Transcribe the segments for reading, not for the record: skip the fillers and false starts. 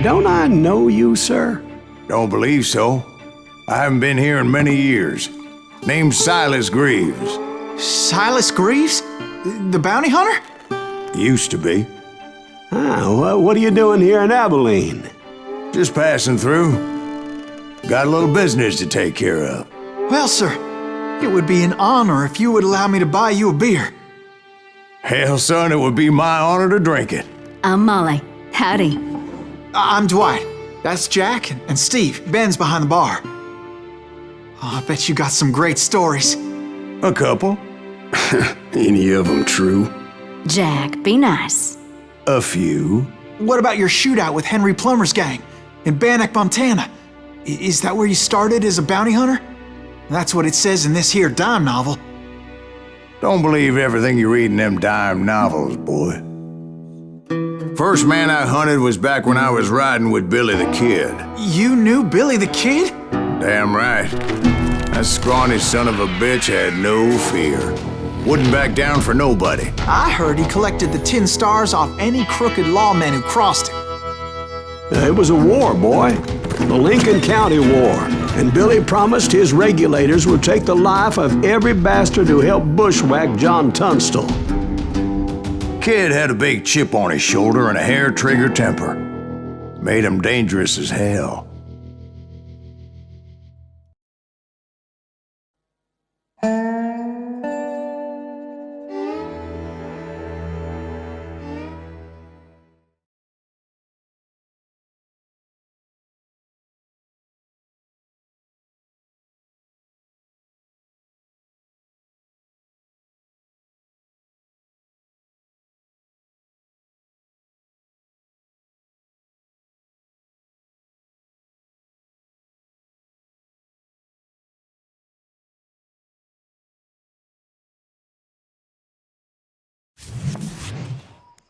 Don't I know you, sir? Don't believe so. I haven't been here in many years. Name's Silas Greaves. Silas Greaves? The bounty hunter? Used to be. Well, what are you doing here in Abilene? Just passing through. Got a little business to take care of. Well, sir, it would be an honor if you would allow me to buy you a beer. Hell, son, it would be my honor to drink it. I'm Molly. Howdy. I'm Dwight. That's Jack and Steve. Ben's behind the bar. Oh, I bet you got some great stories. A couple. Any of them true? Jack, be nice. A few. What about your shootout with Henry Plummer's gang in Bannock, Montana? Is that where you started as a bounty hunter? That's what it says in this here dime novel. Don't believe everything you read in them dime novels, boy. First man I hunted was back when I was riding with Billy the Kid. You knew Billy the Kid? Damn right. That scrawny son of a bitch had no fear. Wouldn't back down for nobody. I heard he collected the 10 stars off any crooked lawmen who crossed him. It was a war, boy. The Lincoln County War. And Billy promised his regulators would take the life of every bastard who helped bushwhack John Tunstall. Kid had a big chip on his shoulder and a hair-trigger temper. Made him dangerous as hell.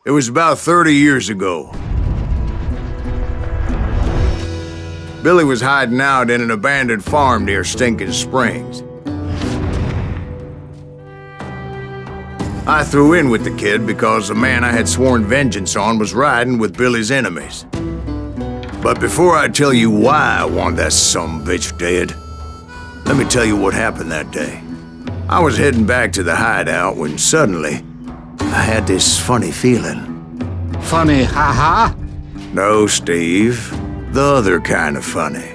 It was about 30 years ago. Billy was hiding out in an abandoned farm near Stinking Springs. I threw in with the kid because the man I had sworn vengeance on was riding with Billy's enemies. But before I tell you why I want that sumbitch dead, let me tell you what happened that day. I was heading back to the hideout when suddenly I had this funny feeling. Funny, ha-ha? No, Steve. The other kind of funny.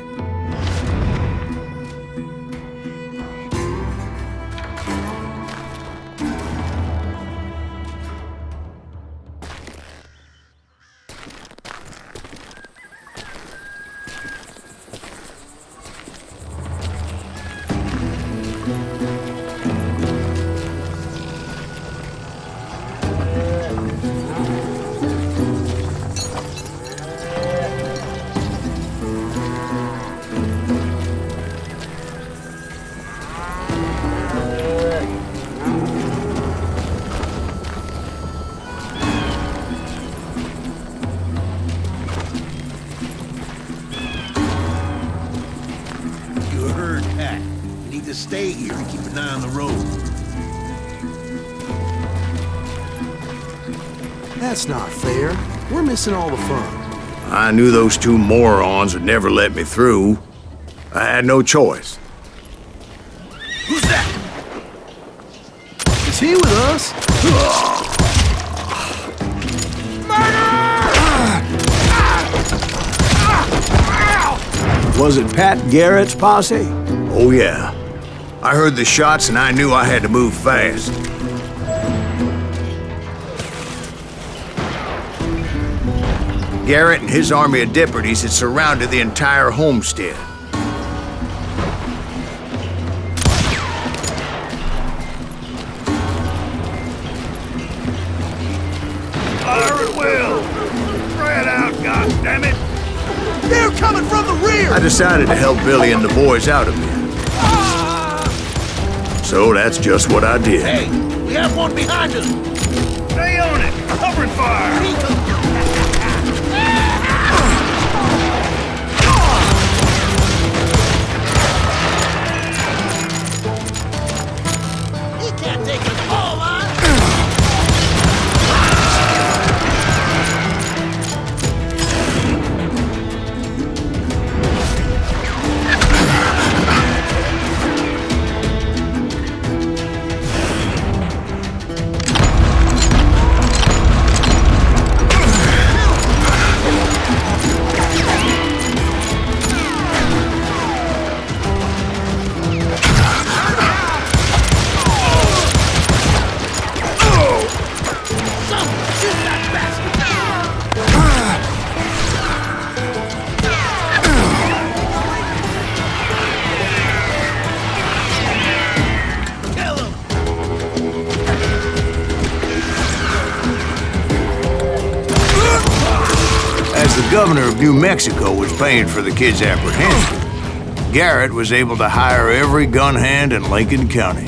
Stay here and keep an eye on the road. That's not fair. We're missing all the fun. I knew those two morons would never let me through. I had no choice. Who's that? Is he with us? Was it Pat Garrett's posse? Oh, yeah. I heard the shots and I knew I had to move fast. Garrett and his army of deputies had surrounded the entire homestead. Fire at will! Spread out, goddammit! They're coming from the rear! I decided to help Billy and the boys out of here. So that's just what I did. Hey, we have one behind us! Stay on it! Covering fire! He can't take us all on! the governor of New Mexico was paying for the kid's apprehension, Garrett was able to hire every gun hand in Lincoln County.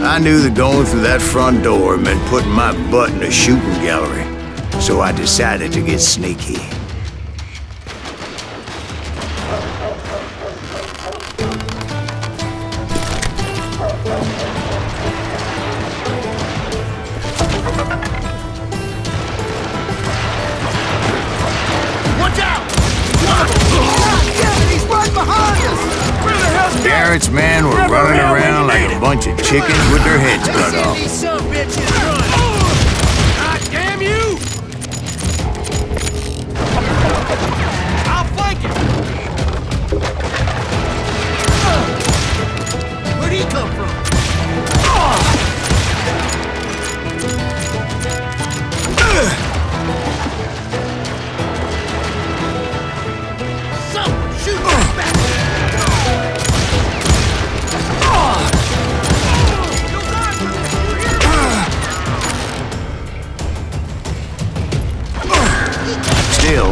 I knew that going through that front door meant putting my butt in a shooting gallery, so I decided to get sneaky. Watch out! He's right behind us! Where the hell's Garrett's men were running around like a bunch of chickens with their heads cut off. These some bitches run! God damn you! I'll flank him! Where'd he come from? Someone shoot that bastard! Still,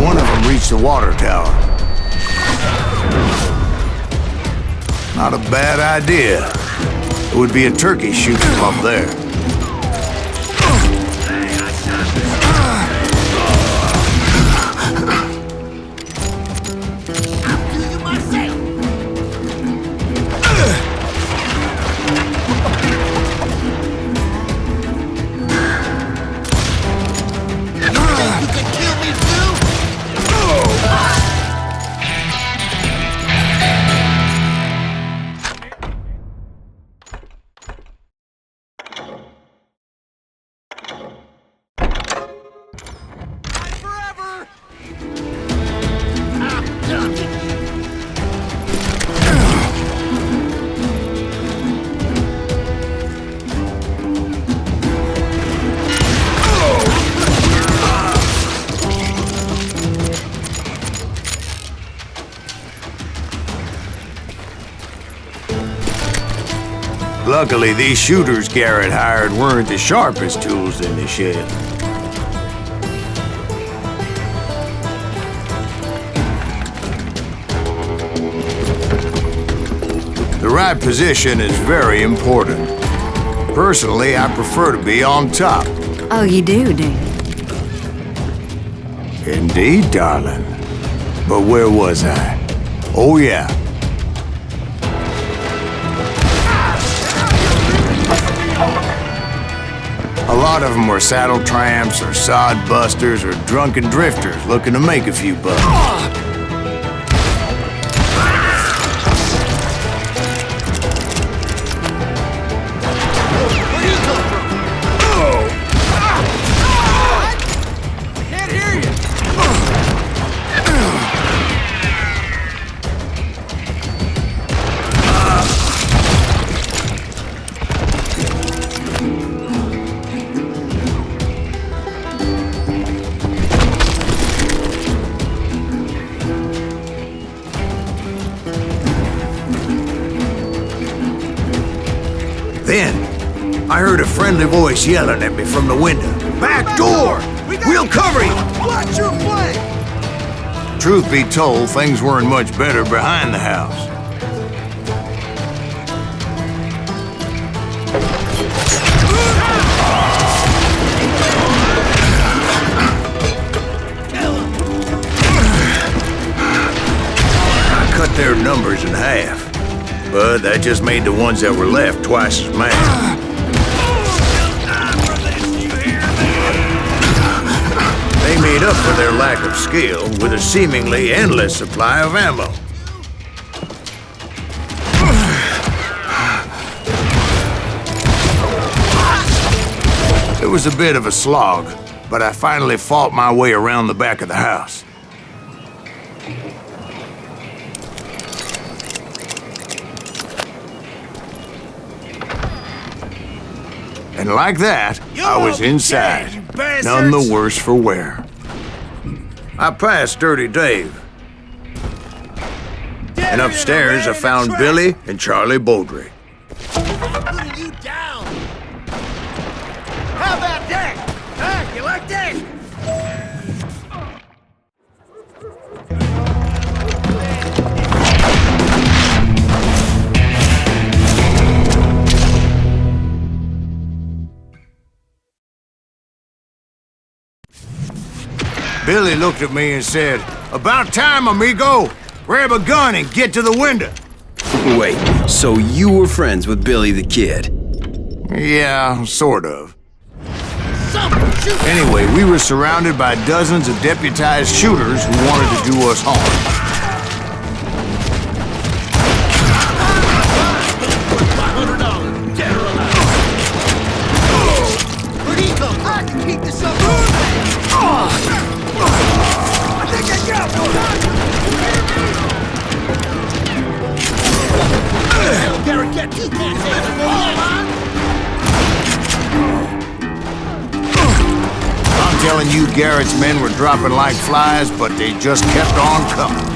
one of them reached the water tower. Not a bad idea. It would be a turkey shooting them up there. Luckily, these shooters Garrett hired weren't the sharpest tools in the shed. The right position is very important. Personally, I prefer to be on top. Oh, you do, do you? Indeed, darling. But where was I? Oh, yeah. A lot of them were saddle tramps or sod busters or drunken drifters looking to make a few bucks. Can't hear you! I heard a friendly voice yelling at me from the window. Back door! We'll cover you! Watch your flank! Truth be told, things weren't much better behind the house. I cut their numbers in half, but that just made the ones that were left twice as mad. They made up for their lack of skill with a seemingly endless supply of ammo. It was a bit of a slog, but I finally fought my way around the back of the house. And like that, I was inside, none the worse for wear. I passed Dirty Dave. And upstairs I found Billy and Charlie Beaudry. Putting you down! How about that? Huh? You like that? Billy looked at me and said, "About time, amigo! Grab a gun and get to the window." Wait, so you were friends with Billy the Kid? Yeah, sort of. Anyway, we were surrounded by dozens of deputized shooters who wanted to do us harm. $500, dead or alive. Where'd he come from? I can keep this up. I think I got one. Garrett, get you can't take it. I'm telling you, Garrett's men were dropping like flies, but they just kept on coming.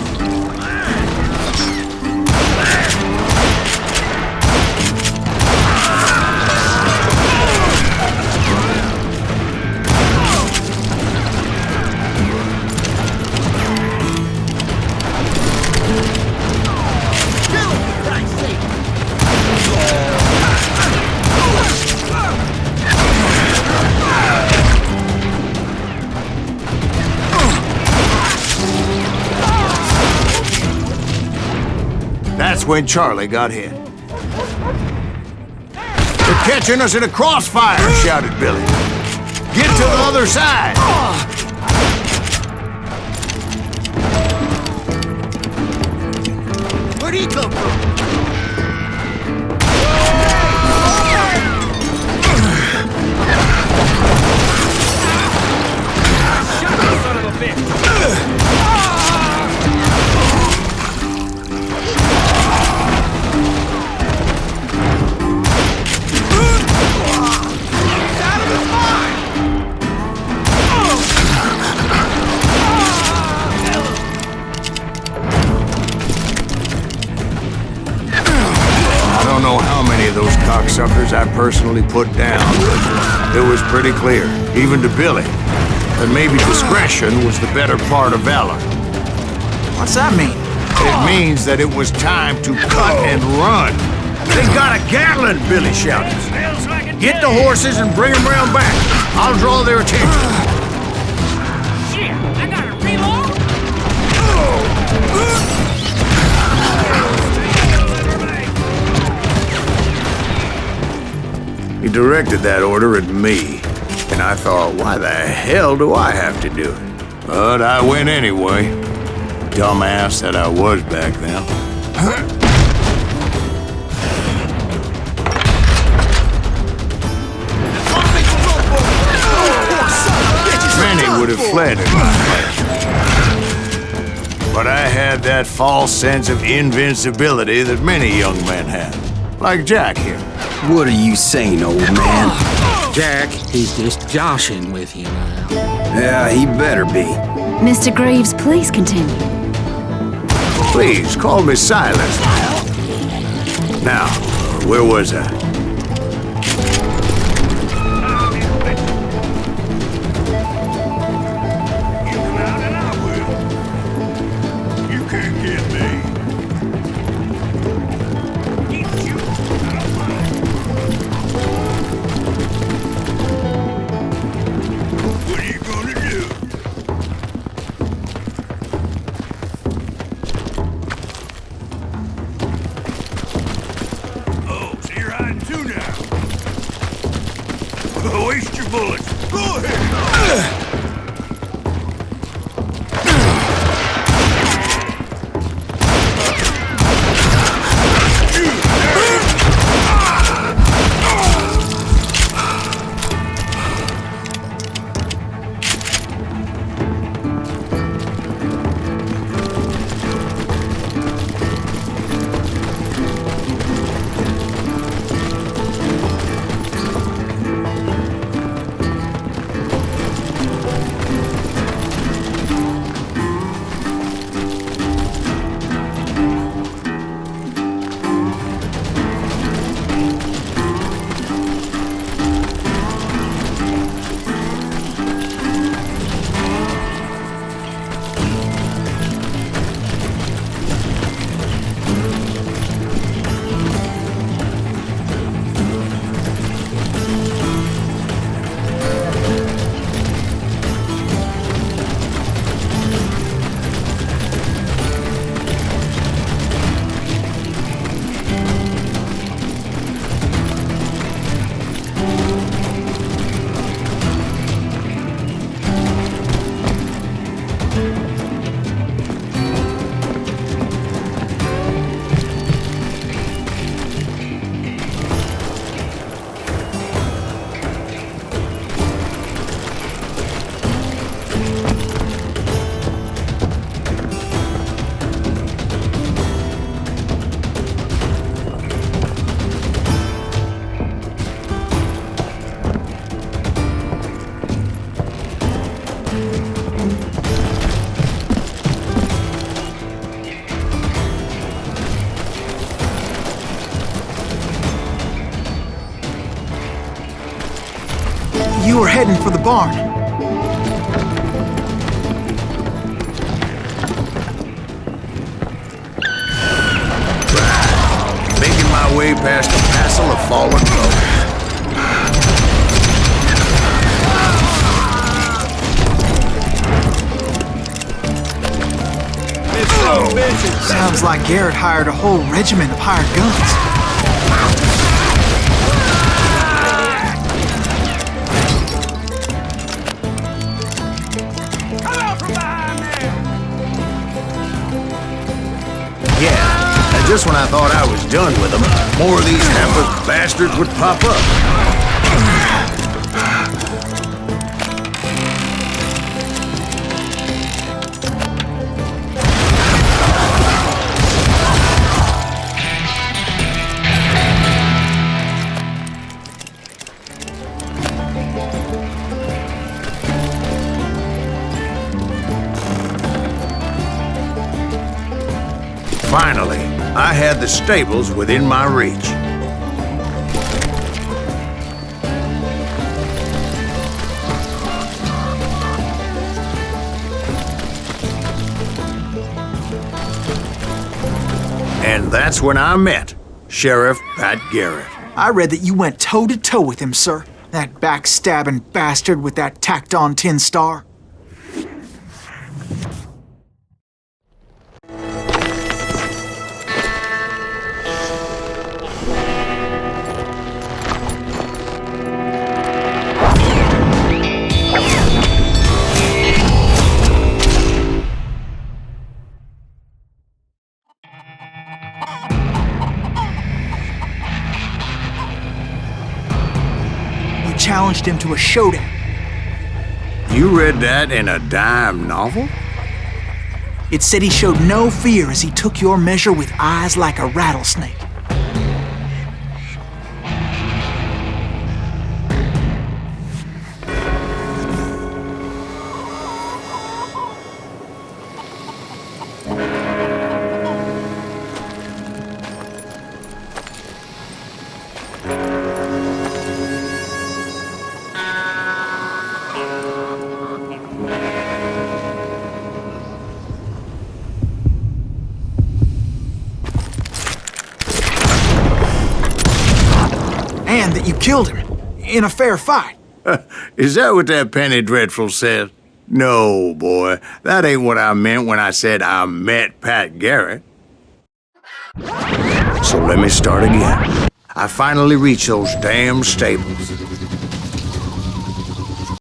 That's when Charlie got hit. "They're catching us in a crossfire," shouted Billy. "Get to the other side!" Where'd he come from? Shut up, son of a bitch! Those cocksuckers I personally put down, but it was pretty clear, even to Billy, that maybe discretion was the better part of valor. What's that mean? It means that it was time to cut and run. "They got a Gatling!" Billy shouted. "Get the horses and bring them round back. I'll draw their attention." Shit, I gotta reload? He directed that order at me, and I thought, why the hell do I have to do it? But I went anyway. Dumbass that I was back then. Many would have fled in my place. But I had that false sense of invincibility that many young men have. Like Jack here. What are you saying, old man? Jack, he's just joshing with you now. Yeah, he better be. Mr. Greaves, please continue. Please, call me Silas. Now, where was I? Waste your bullets! Go ahead! You were heading for the barn. Making my way past a passel of fallen foes. Sounds like Garrett hired a whole regiment of hired guns. Yeah, and just when I thought I was done with them, more of these hapless bastards would pop up. Finally, I had the stables within my reach. And that's when I met Sheriff Pat Garrett. I read that you went toe-to-toe with him, sir. That backstabbing bastard with that tacked-on tin star. Challenged him to a showdown. You read that in a dime novel? It said he showed no fear as he took your measure with eyes like a rattlesnake. And that you killed him in a fair fight. Is that what that Penny Dreadful said? No, boy. That ain't what I meant when I said I met Pat Garrett. So let me start again. I finally reached those damn stables.